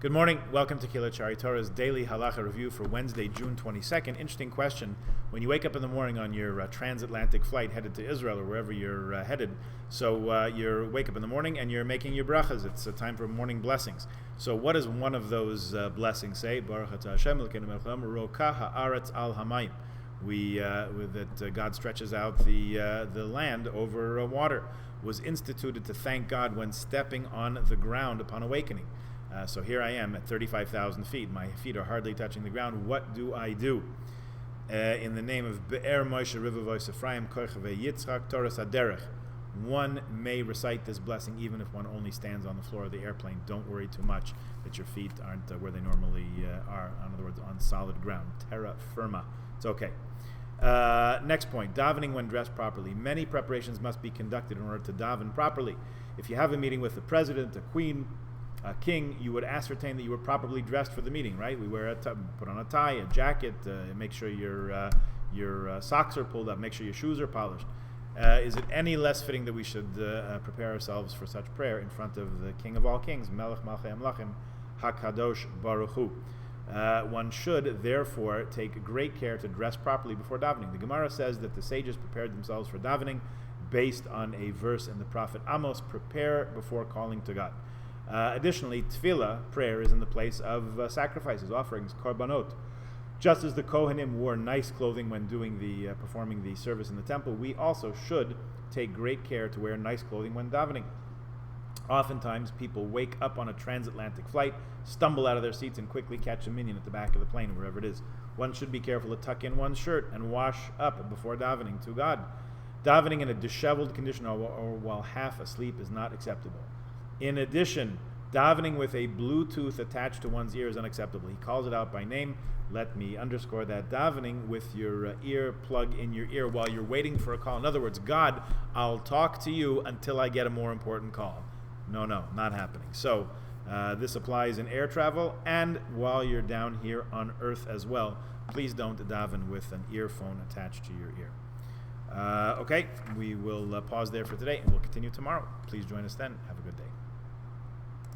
Good morning. Welcome to Kilachari Torah's daily Halacha review for Wednesday, June 22nd. Interesting question. When you wake up in the morning on your transatlantic flight headed to Israel or wherever you're headed, so you wake up in the morning and you're making your brachas. It's a time for morning blessings. So what does one of those blessings say? Baruch atah Hashem Elokeinu melech haolam rokah haaretz al hamayim. That God stretches out the land over water. Was instituted to thank God when stepping on the ground upon awakening. So here I am at 35,000 feet. My feet are hardly touching the ground. What do I do? In the name of Be'er Moshe Rivavois Ephraim Korchave Yitzchak Toras Haderech, one may recite this blessing even if one only stands on the floor of the airplane. Don't worry too much that your feet aren't where they normally are. In other words, on solid ground. Terra firma. It's okay. Next point, davening when dressed properly. Many preparations must be conducted in order to daven properly. If you have a meeting with the president, a queen, a king, you would ascertain that you were properly dressed for the meeting, right? We wear put on a tie, a jacket, make sure your socks are pulled up, make sure your shoes are polished. Is it any less fitting that we should prepare ourselves for such prayer in front of the King of all kings, Melech Malchei Amlachim, HaKadosh Baruch Hu? One should, therefore, take great care to dress properly before davening. The Gemara says that the sages prepared themselves for davening based on a verse in the prophet Amos, prepare before calling to God. Additionally, tefillah, prayer, is in the place of sacrifices, offerings, korbanot. Just as the Kohanim wore nice clothing when performing the service in the temple, we also should take great care to wear nice clothing when davening. Oftentimes, people wake up on a transatlantic flight, stumble out of their seats, and quickly catch a minion at the back of the plane, wherever it is. One should be careful to tuck in one's shirt and wash up before davening to God. Davening in a disheveled condition or while half asleep is not acceptable. In addition, davening with a Bluetooth attached to one's ear is unacceptable. He calls it out by name. Let me underscore that. Davening with your ear plug in your ear while you're waiting for a call. In other words, God, I'll talk to you until I get a more important call. No, not happening. So this applies in air travel and while you're down here on earth as well. Please don't daven with an earphone attached to your ear. Okay, we will pause there for today and we'll continue tomorrow. Please join us then. Have a good day.